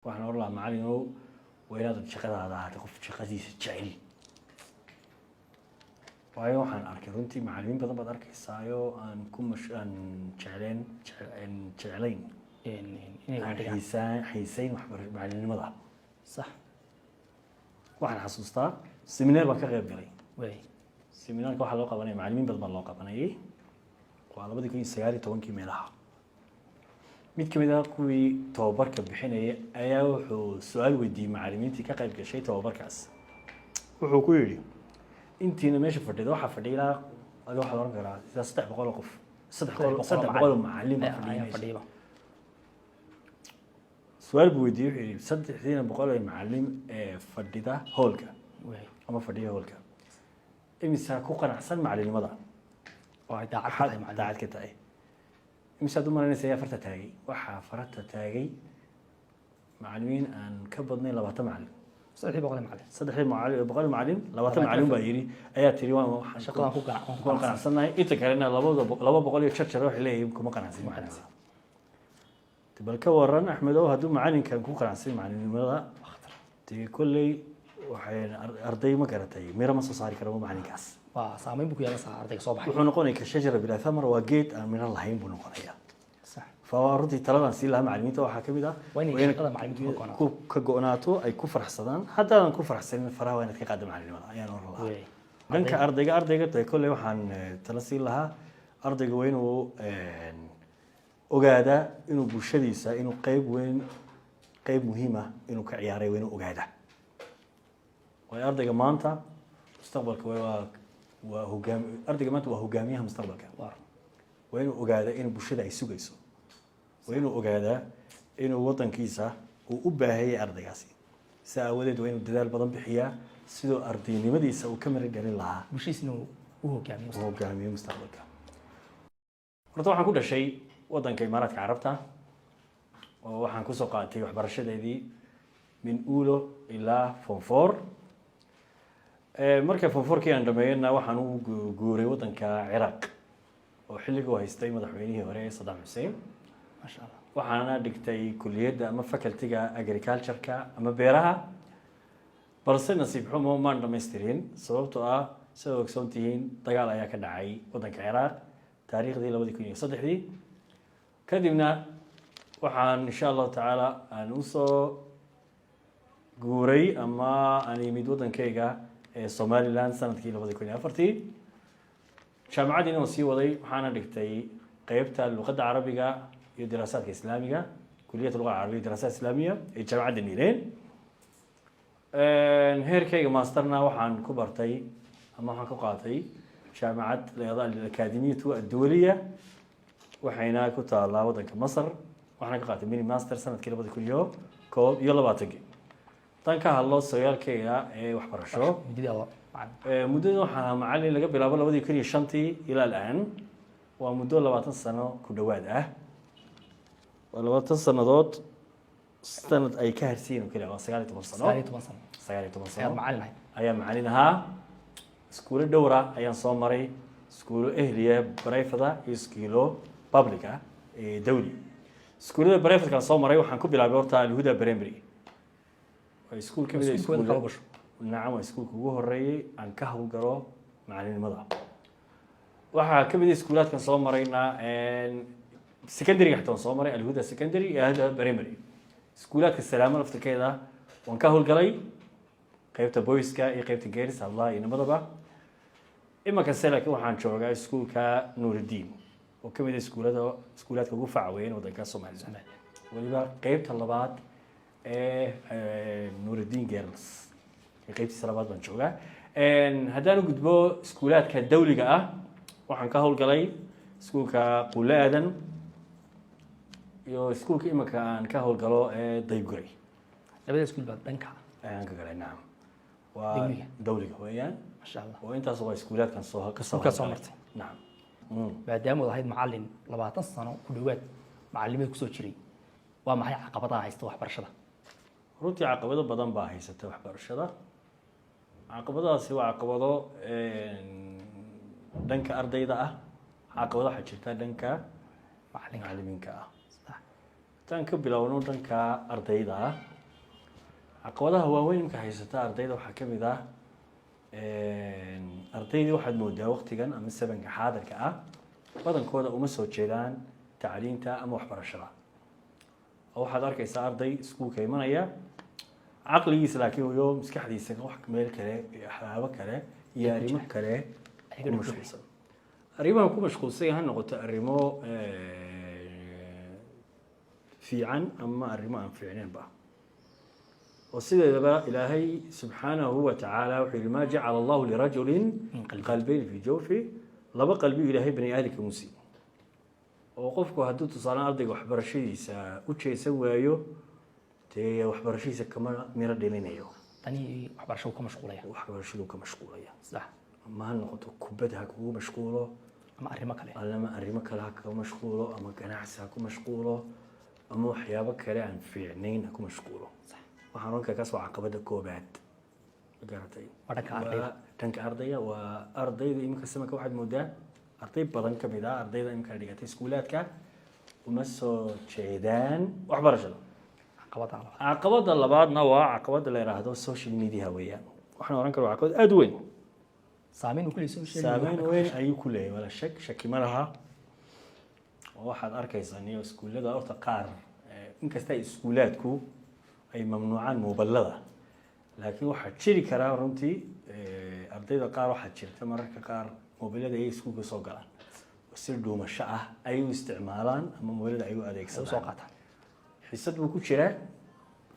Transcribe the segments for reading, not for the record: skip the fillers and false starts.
waxaan oran lahaa macallinow waa inaad shaqadaada ahaato qof shaqadiisa jecel waayo waxaan arkay runtii macallimiin badan baad arkaysaayo aan jeclayn xiisayn macallinimada صح waxaan xasuustaa seminar baan ka qayb galay seminaarka waxaa loo qabanaya macallimiin badan baa loo qabanayay waa 2019 meelaha mid ka mid ah kuwii tababarka bixinaya ayaa wuxuu su'aal weydiiyey macallimiintii ka qayb gashay tababarkaas wuxuu ku yidhi intiina meesha fadhida waxaa fadhiya adiga waxaad oran karaa sida 300 qof 300 macallin baa fadhiya su'aal buu weydiiyey wuxuu yidhi 300 macallin ee fadhida hoolka ama fadhiya hoolka imisa ku qanacsan macallinimada oo daacad ka tahay imisa aad u malaynaysaa farta taagay waxaa farta taagay macallimiin aan ka badnayn 20 macallin 300 macallin 20 macallin baa yiri ayaa tiri waan shaqadan ku qanacsanahay inta kalena 200 iyo charger waxay leeyihiin kuma qanacsan macallin bal ka waran axmed oo hadduu macallinkan ku qanacsan macallinimada tii kulley waxay arday ma garatay mira ma soo saari karo macallinkaas waa saameyn buu ku yeelanaysaa ardayga soo baxay wuxuu noqonaya ka shajara bila thamar waa geed aan miro lahayn buu noqonayaa sax فورتي تلادان سي لها معلمينتا waxa kamid ah وين shaqada macallimiinta ka go'naato ay ku farxsadaan haddii aan ku farxsanin faraha waa inaad ka qaado macallimada ayaan oran lahaa dhanka ardayga tay kulay waxaan tala siin lahaa ardayga weyn uu ogaada inuu bulshadiisa inuu qayb muhiim ah inuu ka ciyaaray weyn uu ogaada way ardayga maanta mustaqbalka waa hogaamiyaha mustaqbalka waa inuu ogaada in bulshada ay sugayso waa inuu ogaadaa inuu wadankiisa uu u baahayay ardaygaasi si aawadeed waa inuu dadaal badan bixiyaa sidoo ardaynimadiisa uu ka mara galin lahaa bulshiisna uu hogaamiyo mustaqbalka horta waxaan ku dhashay wadanka imaaraadka carabta oo waxaan kusoo qaatay waxbarashadeedii min uulo ilaa fonfor marka fonforkii aan dhameeyana waxaan u guuray wadanka ciraaq oo xilliga uu haystay madaxweynihii hore Saddam Hussein ما شاء الله waxaana dhigtay kulliyadda ama faculty-ga agriculture-ka ama beeraha balse nasiib xumo maan dhammaystirin sababtoo ah sida ogsoon tihiin dagaal ayaa ka dhacay wadanka Ciraaq taariikhdii 2003 kadibna waxaan insha Allah taala aan u soo guuray ama aan imid wadankayga ee Somaliland sanadkii 2004 jaamacadii oo sii waday waxaana dhigtay qaybta luqadda carabiga iyo daraasaadka islaamiga kulliyadda luqadda carabiga iyo daraasaadka islaamiga ee jaamacadda Niileen heerkayga masterna waxaan ku bartay ama waxaan ku qaatay jaamacad leedahay al-Akademiyatu ad-Dawliya waxayna ku taalaa wadanka Masar waxaan ka qaatay mini master sanadkii 2021 tan ka hadlo sooyaalkayga ee waxbarasho muddada waxaan macallin laga bilaabo 2005 ilaa الآن waa muddo 20 sano ku dhawaad ah 20 sanadood sanad ay ka harsiin kaliya 19 sano 19 sano ayaa macallin ahaa iskuulo dhowra ayaan soo maray iskuulo ehliya private iyo iskuulo public ah ee dawli iskuulada private ka soo maray waxaan ku bilaabay horta Al-Huda Primary waa iskuul kamid ah iskuulada نعم اسكول ugu horeeyay aan ka hawlgalo macallinimada waxa kamid ah iskuulaad kan soo marayna secondary xataa soo maray Al-Huda secondary iyo Al-Huda primary iskuulaadka salaamo laftirkeeda waan ka hawlgalay qaybta boyska iyo qaybta girls Allah iyo nabadaba imaka salaka waxaan joogaa iskuulka Nuruddin oo kamid ah iskuulaadka ugu faacweyn wadanka Soomaaliya waliba qaybta labaad ee Nuruddin girls qaybtiisa labaad baan joogaa haddaan u gudbo iskuulaadka dawliga ah waxaan ka hawlgalay iskuulka Quulo Aadan iyo iskuulka imaka aan ka hawlgalo ee Dayguray labada iskuul baa dhanka ayaan ka galay naam waa dawliga weeyaan ma sha Allah oo intaas waa iskuulaadkan soo martay naam maadaama aad ahayd macallin 20 sano ku dhawaad macallimada ku soo jiray waa maxay caqabadaha haysta waxbarashada runtii caqabado badan baa haysata waxbarashada caqabadaasi waa caqabado dhanka ardayda ah caqabado waxa jirta dhanka macallimiinta ah tan ka bilowno dhanka ardayda caqabadaha waaweyn imka haysata ardayda waxaa ka mid ah ardaydii waxaad moodaa waqtigan ama sabanka xaadirka ah badankooda uma soo jeedaan tacliinta ama waxbarashada oo waxaad arkaysaa arday iskuulka imanaya caqligiisa laakiin iyo maskaxdiisa wax meel kale iyo waxyaabo kale iyo arrimo kale ku mashquulsan arrimaha ku mashquulsan ha noqoto arrimo fiican ama arrimo aan fiicnaynba oo sideedaba ilaahay subxaanahu wa tacaala wuxuu yidhi maa jacala allahu lirajulin qalbayn fii jawfi laba qalbi ilaahay bani aadamka muusi oo qofku hadduu tusaalaan ardayga waxbarashadiisa u jeesan waayo dee waxbarashadiisa kama miro dhelinayo tani waxbarashadu ka mashquulaya waxbarashadu ka mashquulaya sax ma ha noqoto kubad ha kugu mashquulo ama arrimo kale ama arrimo kale ha kaga mashquulo ama ganacsi ha ku mashquulo ama waxyaabo kale aan fiicnayn ha ku mashquulo waxaan oran kaas waa caqabada koobaad garatay dhanka ardayga waa ardayda iminka samanka waxaad moodaa arday badan ka mid ah ardayda iminka dhigatay iskuulaadka uma soo jeedaan waxbarashada caqabada labaadna waa caqabada la yiraahdo social media weeyaan waxaan oran karaa waa caqabad aad u weyn saameyn weyn ayuu ku leeyahay wala shaki ma laha waxaad arkaysaa niyo iskuulada horta qaar inkasta iskuulaadku ay mamnuucaan mobilada laakiin waxaa jiri karaa runtii ardayda qaar waxaa jirta mararka qaar mobilada ay iskuulka soo galaan si dhuumasho ah ay u isticmaalaan ama mobilada ay u adeegsadaan soo qaataan xisad buu ku jiraa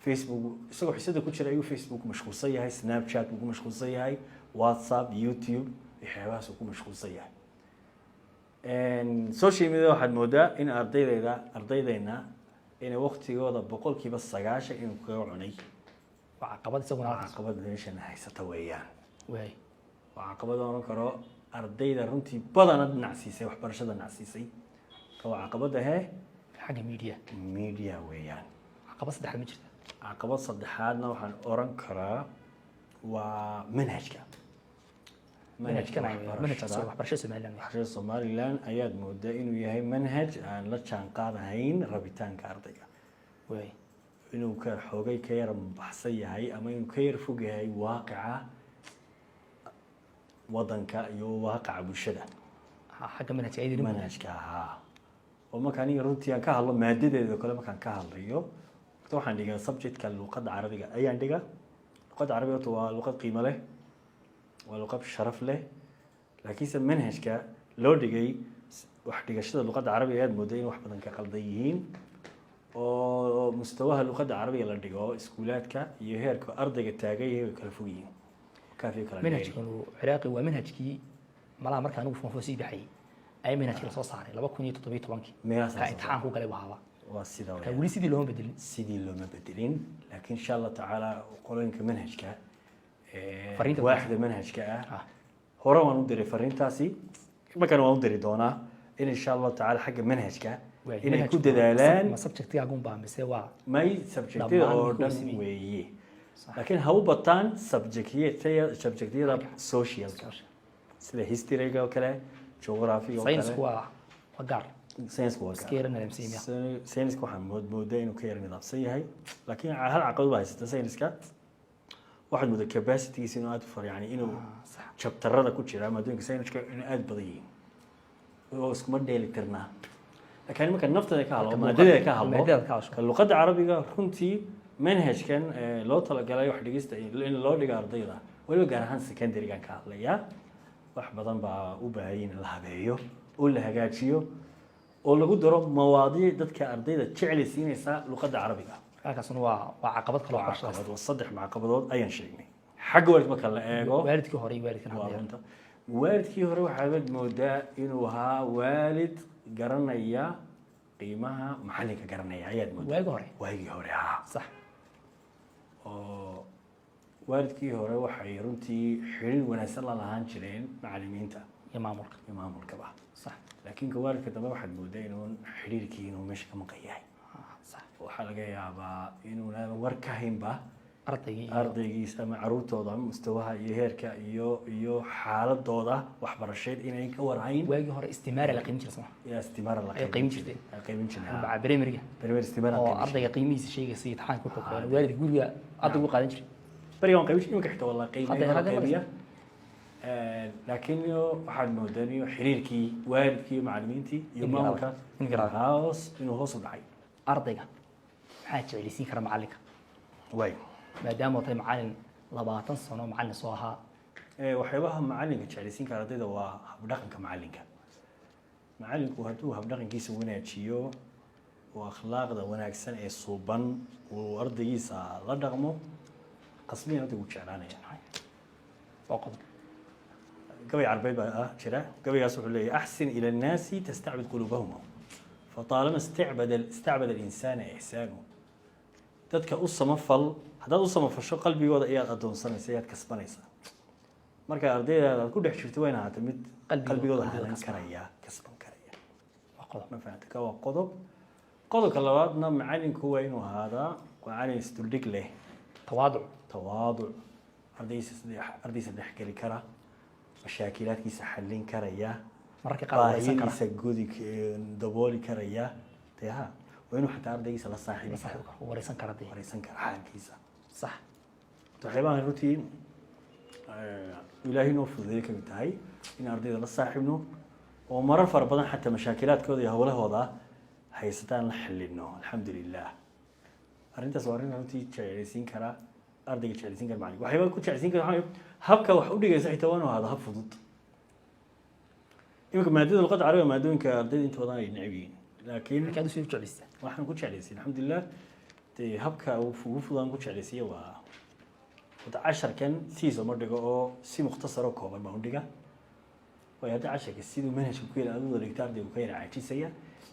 facebook isagoo xisada ku jira ayuu facebook mashquulsan yahay snapchat buu ku mashquulsan yahay whatsapp youtube waxyaabahaas uu ku mashquulsan yahay social media waxaad moodaa in ardaydeena inay waqtigooda 90% inuu kaga cunay waa caqabad isaguna caqabad meeshan haysata weeyaan way waa caqabad oran karo ardayda runtii badan dhinacsiisay waxbarashada dhinacsiisay waa caqabada xagga media weeyaan caqabad saddexaad ma jirta caqabad saddexaadna waxaan oran karaa waa manhajka waxbarashada Somaliland ayaad moodaa inuu yahay manhaj aan la jaan qaadayn rabitaanka ardayga way inuu ka xoogay ka yar baxsan yahay ama inuu ka yar fog yahay waaqica wadanka iyo waaqica bulshada xagga manhajka oo markaan runtii aan ka hadlo maadadeeda kale markaan ka hadlayo waxaan dhigaa subjectka luqadda carabiga ayaan dhigaa luqadda carabiga waa luqad qiimo leh waa luqad sharaf leh laakiinse manhajka loo dhigay wax dhigashada luqadda carabiga aad mooday in wax badan ka qaldan yihiin oo mustawaha luqadda carabiga la dhigo iskuulaadka iyo heerka ardayga taagay way kala fog yihiin kaafi kala manhajkan ciraaqi waa manhajkii malaha markaan ugu foofosii baxay ay manhajka soo saaray 2017 meelaha imtixaan ku galay waaba waa sida wali sidii looma bedelin laakiin insha Allah taala qoloyinka manhajka waaxda manhajka hore waan u diray fariintaasi markaan waan u diri doonaa in insha Allah taala xagga manhajka inay ku dadaalaan subjectiga gumba mise waa may subjectiga oo dhan weeye laakiin ha u bataan subjectiyada social sida history-ga oo kale geography oo kale science waa gaar science waa science waxaan moodaa inuu ka yar nidaamsan yahay laakiin hal caqabad baa haysata science-ka waxaad moodaa capacity-giisa inuu aad u far yani inuu chapterada ku jira maadooyinka science-ka inuu aad badan yihiin oo iskuma dheeli tirnaa laakiin marka naftada ka hadlo maadada ka hadlo ka luqadda carabiga runtii manhajkan loo talagalay wax dhigista in loo dhigo ardayda waliba gaar ahaan secondary-gan ka hadlaya wax badan baa u baahan in la habeeyo oo la hagaajiyo oo lagu daro mawaadiic dadka ardayda jeclaysiinaysa luqadda carabiga halkaasna waa caqabad kale oo caqabad waa saddex caqabadood ayaan sheegnay xagga waalidka marka la eego waalidkii hore waalidkii hore waxaad moodaa inuu ahaa waalid garanaya qiimaha maxalliga garanaya ayaad moodaa waagii hore sax oo waalidkii hore waxay runtii xiriir wanaagsan la lahaan jireen macallimiinta iyo maamulkaba sax laakiin ka waalidka dambe waxaad moodaa inuu xiriirkii inuu meesha ka maqan yahay waxaa laga yaabaa inuu war ka haynba ardaygiisa ama caruurtooda ama mustawaha iyo heerka iyo xaaladooda waxbarasheed inay ka warhayn waagii hore istimaara la qiimin jiray soo yaa istimaara la ay qiimin jirteen qiimin jirnay maca primary primary istimaara oo ardayga qiimihiisa sheegaysa imtixaanka wuxuu keenay waalid guriga ardaygu qaadan jiray bariga aan qiimin imika xitaa wallahi Hadda qiimiya laakiin waxaan moodaa xiriirkii waalidkii macallimiintii iyo maamulka inuu hoos u dhacay ardayga maxaa jeclaysiin kara macallinka way maadaama tahay macallin 20 sano macallin soo ahaa waxyaabaha macallinka jeclaysiin kara ardayda waa habdhaqanka macallinka macallinku hadduu habdhaqankiisa wanaajiyo oo akhlaaqda wanaagsan ee suuban uu ardaygiisa la dhaqmo qasbiyan ardaygu jeclaanaya waa qodob قوي عربي بقى شراء قوي يصح لي أحسن إلى الناس تستعبد قلوبهم فطالما استعبد الإنسان إحسانه تدك قصة مفل هذا قصة مفل شو قلبي وضع إياه أدون سنة سياد كسبانيسا مركا أردية كل شفت وين هاتمد قلبي وضع هذا كريا كسبان كريا ما فهمتك هو قضب كلواتنا معلن كوين وهذا وعلن استردك له تواضع أرديس نحكي لكرا مشاكلاتkiisa xallin karaya marka qaar baahidiisa gudi dabooli karaya taha waa inuu xataa ardaygiisa la wareysan kara xaalkiisa sax waxyaabahan runtii ilaahay noo fududeeyay ka mid tahay in ardayda la saaxiibno oo marar fara badan xataa mashaakilaadkooda iyo hawlahooda haysataan la xallino alxamdulilah arrintaas waa arrin runtii jeclaysiin kara ardayga jeclaysiin kara macallin waxyaaba ku jeclaysiin kara habka wax u dhigaysa xitaa waa inuu ahaado hab fudud imika maadada luqadda carabiga maadooyinka ardayda inta badan ay necab yihiin laakiin markaad usoo jeclaysa waxaan ku jeclaysay alxamdulilah dee habka ugu fududaan ku jeclaysay waa wada casharkan sidiisa uma dhigo oo si mukhtasaro kooban baan u dhiga waayo hadda casharka siduu manhajka ku yara aduuda dhigta ardaygu ka yara caajisaya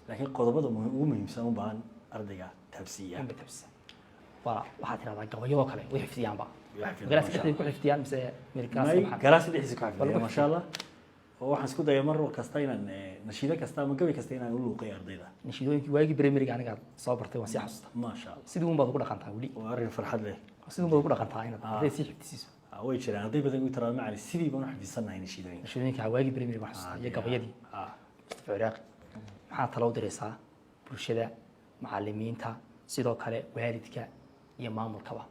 laakiin qodobada ugu muhiimsan u baahan ardayga taabsiiya waxaad tiraahdaa gabayadoo kale way xifdiyaanba galaas dhexdeeda ku xifdiyaan mise galaas dhexdiisa ku xifdiyaan ma sha Allah oo waxaan isku dayaa mar kasta inaan nashiido kasta ama gabi kasta inaan u luuqeeyo ardayda nashiidooyinkii waagii primary aniga soo bartay waan si xasuusta ma sha Allah sidii uun baad ugu dhaqantaa wali waa arrin farxad leh sidii uun baad ugu dhaqantaa inaad arday si xifdisiiso way jiraan arday badan u tiraada macallin sidii baan u xifdisanahay nashiidooyinka waagii primary waan xasuusta iyo gabayadii Mustafa Ciraaqi maxaa talo u diraysaa bulshada macallimiinta sidoo kale waalidka iyo maamulkaba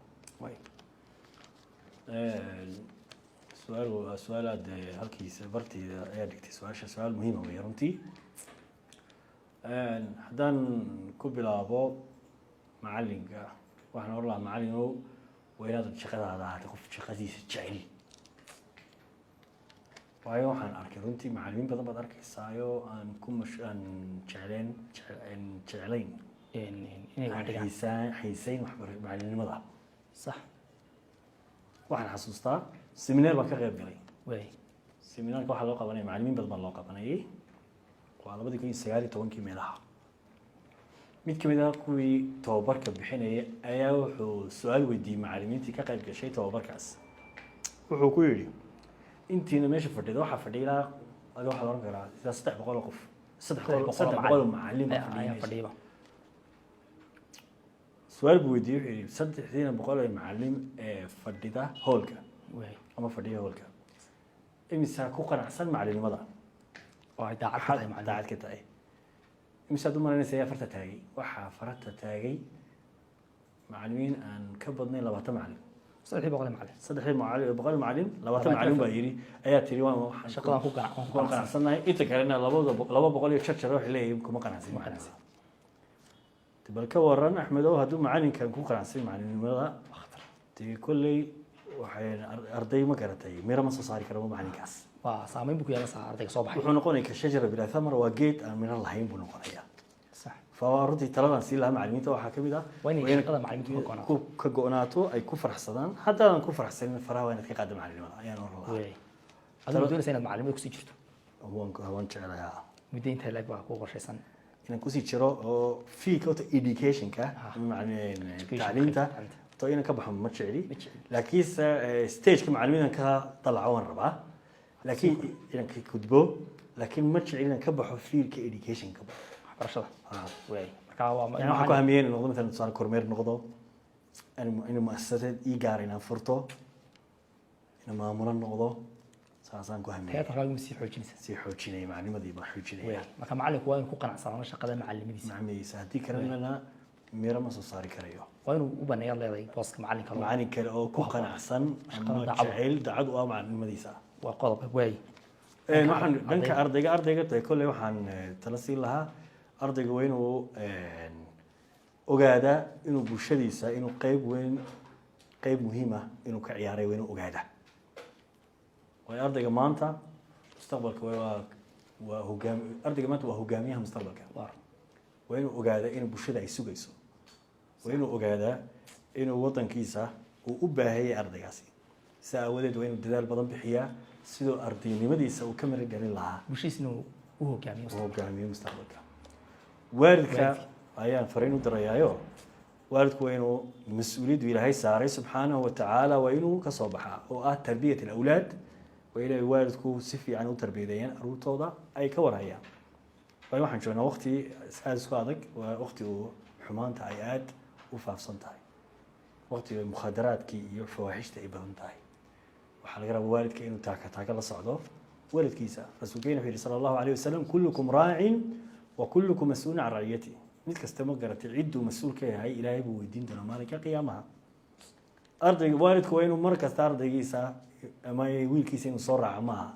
سؤال هالكي سبرتي أيادك سؤال مهم ويرنتي حدان كوبي لابو معلم وإحنا والله معلم وين هذا الشقة هذا تقف شقة جعل وايو حن أركضنتي معلمين بدل بدل كيسايو أن كم مش أن جعلين حيسين وحبر معلمين مضى صح waxaan xasuustaa seminar baan ka qayb galay seminaarka waxaa loo qabanaya macallimiin badan baa loo qabanayay waa 2019 meelaha mid ka mid ah kuwii tababarka bixinaya ayaa wuxuu su'aal weydiiyey macallimiintii ka qayb gashay tababarkaas wuxuu ku yidhi intiina meesha fadhida waxaa fadhiya waxaa oran karaa 300 qof 300 macallin ayaa fadhiya سؤال بودي يعني صدق حين بقول المعلم فرديده هولكا أما فرديه هولكا إمسا كوكا أحسن معلم ماذا واحد عاد مع داعت كتاي إمسا دوما أنا سيا فرت تاجي وح فرت تاجي معلمين أن كبضني لبعض معلم صدق بقول معلم صدق معلم بقول معلم لبعض معلم بايري أيات تريوان شغلة كوكا أحسن إنت كلنا لبعض بقول يشرش روح ليه يمكن ما كان عزيز بل كورن أحمد أو هدو معلم كان كون قرنسي معلم ماذا أخطر تي كلي وحين أرضي ما كرتي ميرا مصر صار كرمو معلم كاس وصامين بكو يا صار أرضي صباح وحنقولي كشجرة بلا ثمر وجيت من الله هين بنقوليا صح فوردي ترى نسيل لها معلمين تو حكمي ده وين قدر معلمين تو كجوناتو أي كفر حسدان حتى أنا كفر حسدان فرا وين تقدم معلم يا نور الله هذا بدون سنة معلمين كسيجرتو هو أنت على يا مدين تلاقي بقى كوكا شيء سنة إن كوسي شرو في كوت education كا معني تعليمته تو إنا كبحهم ما تشعري لكن stage كمعلمين كا طلعون ربعة لكن إنا كتبوا لكن ما تشعري إنا كبحوا في education كبح برشلونة وين يعني ما كهمين نقضي مثلا صار كورمير نقضوا in muasasadeed ii gaar inaan furto in maamulo noqdo saasaan ku hamiyay teatarkaagu sii xoojinaysa sii xoojinay macallimadii baan xoojinaya marka macallinku waa inuu ku qanacsanaado shaqada macallimadiisa macallimadiisa haddii kalena miro ma soo saari karayo waa inuu u baneeyo leedahay booska macallinka macallin kale oo ku qanacsan ama jacayl dacad u ah macallimadiisa waa qodob waay waxaan dhanka ardayga tahay kolley waxaan tala siin lahaa ardayga waa inuu ogaadaa inuu bulshadiisa inuu qayb muhiim ah inuu ka ciyaaray waa inuu ogaadaa waayo ardayga maanta mustaqbalka waa ardayga maanta waa hogaamiyaha mustaqbalka waa inuu ogaadaa in bulshada ay sugayso waa inuu ogaadaa inuu wadankiisa uu u baahayay ardaygaasi si aawadeed waa inuu dadaal badan bixiyaa sidoo ardaynimadiisa uu ka maragelin lahaa bulshadiisna u hogaamiyo mustaqbalka waalidka ayaan fariin u dirayaayo waalidku waa inuu mas-uuliyaddu ilaahay saaray subxaanahu watacaala waa inuu ka soo baxaa oo ah tarbiyat alawlaad waa inay waalidku si fiican u tarbiyadeeyaan aruurtooda ay ka warhayaan waayo waxaan joognaa waqti aada isku adag waa waqti uu xumaanta ay aada u faafsan tahay waqtiga mukhadaraadkii iyo fawaaxishta ay badan tahay waxaa laga rabaa waalidka inuu taaka la socdo waalidkiisa rasuulkeena wuxuu yihi sala allahu alayh wasalam kullukum raacin wa kullukum mas-uulun can raciyati mid kasta ma garatay cidduu mas-uul ka yahay ilaahay buu weydiin doonaa maalinka qiyaamaha ardayga waalidku waa inuu mar kasta ardaygiisa ama wiilkiisa inuu soo raaco maaha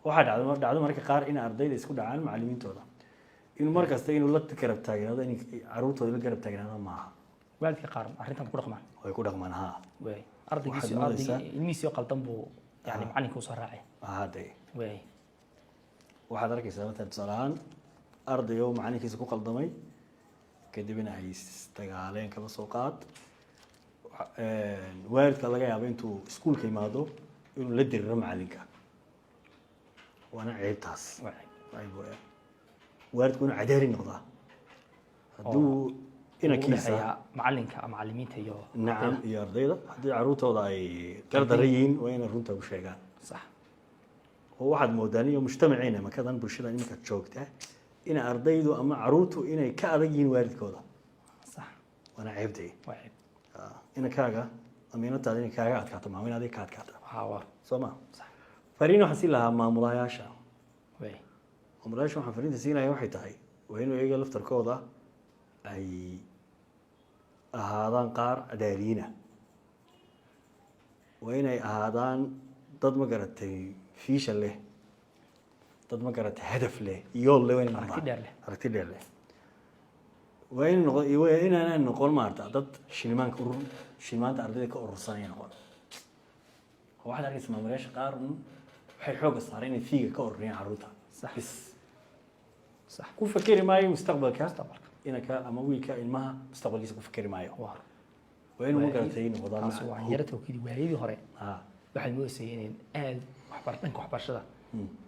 waxaa dhacdo marka qaar in ardayda isku dhacaan macallimiintooda inuu mar kasta inuu la garab taagnaado in caruurtooda la garab taagnaado maaha waalidka qaar arrintan ku dhaqmaan way ku dhaqmaan ha ardaygiisa ilmihiisii oo qaldan buu yani macallinka usoo raacay hade waxaad arkaysaa matalan tusaale ahaan arday oo macallinkiisa ku qaldamay kadibna ay dagaaleen kaba soo qaad waalidka laga yaabo intuu iskuulka yimaado inuu la diriro macallinka waana ceebtaas waalidku inuu cadaali noqdaa hadduu inankiisa macallinka macallimiinta iyo nacam iyo ardayda haddii caruurtooda ay gardaran yihiin waa inay runta u sheegaan sax oo waxaad moodaan iyo mujtamaciina makadan bulshada iminka joogta in ardaydu ama caruurtu inay ka adag yihiin waalidkooda sax waana ceebtay inankaaga ama inantaada inay kaaga adkaato maama in adiga ka adkaata soo ma fariin waxaan siin lahaa maamulayaasha waxaan fariinta siin lahaa waxay tahay waa inuu iyaga laftarkooda ay ahaadaan qaar cadaaliyiina waa inay ahaadaan dad ma garatay fiisha leh dad ma garatay hadaf leh yool leh aragti dheer leh waa inaan noqon maarta dad shilmaanta ardayda ka urursanaya noqon waxaad arkaysa maamulayaasha qaar waxay xooga saareen inay fiiga ka ururiyaan caruurta bis ku fakeri maayo mustaqbalka inanka ama wiilka ilmaha mustaqbalkiisa ku fakeri maayo waa inuu ma garatay noqdaan yara tawkiidi waayadii hore waxaad moodaysay inay aada dhanka waxbarashada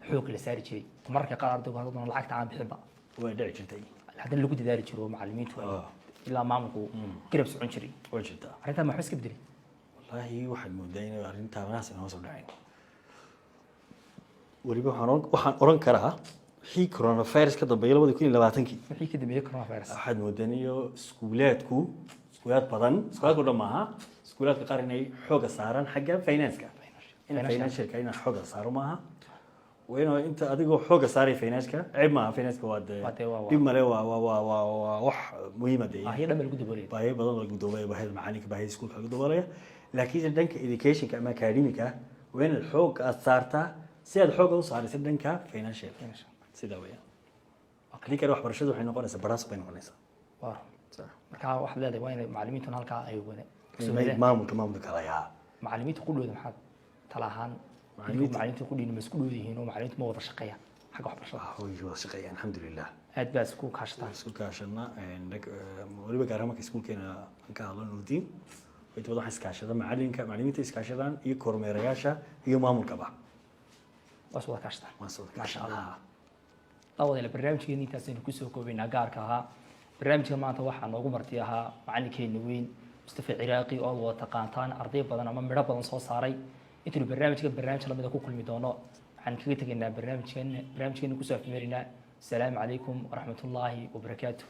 xoog la saari jiray mararka qaar ardaygu haddana lacagta aan bixinba way dhici jirtay haddana lagu dadaali jiro macallimiintu ilaa maamulku garab socon jiray way jirtaa arrintan maxaa iska bedelay wallaahi waxaad moodaa inay arrintaa wanaas inoo soo dhacayn weliba waxaan oran karaa wixii coronavirus ka dambeeyay 2020 wixii ka dambeeyay coronavirus waxaad moodaa iyo iskuulaad badan iskuulaadku dhamaaha iskuulaadka qaar inay xooga saaraan xagga finance-ka financial-ka inay xooga saaro maaha وينو انت اديكو خوغا ساري فيناشكا عيب ما فيناشكا واد ديب مالي waa wax muhiim ah هي دم lagu daboolay baahi badan lagu daboolay baahi macallinka baahi iskuulka lagu daboolay laakiin dhanka education-ka ama academic-ka waa in xoog aad saartaa si aad xoog u saaraysid dhanka financial sida weeyaan aqli kale waxbarashadu waxay noqonaysaa baraas bay noqonaysaa marka wax leedahay waa in macallimiintu halka ay maamulka kala yaa macallimiintu qudhooda maxaa talahaan macallimiintu qudhiina ma isku dhoodihiin oo macallimiintu ma wada shaqeeyaan xagga waxbarashada way wada shaqeeyaan alxamdulilah aad baa isku kaashata waliba gaar ahaan iskuulkeena aan ka hadlo nuurdiin way wada wax iskaashada macallimiinta iskaashadaan iyo kormeerayaasha iyo maamulkaba waas wada kaashata masha Allah awada barnaamijkeena intaasaynu ku soo koobaynaa gaarka ahaa barnaamijka maanta waxaa noogu marti ahaa macallinkeena weyn Mustafa Ciraaqi oo wada taqaantaan arday badan ama midho badan soo saaray intuu barnaamij lamida ku kulmi doono waxaan kaga tegaynaa barnaamijkeena ku soo afmeerinaa السلام عليكم ورحمة الله وبركاته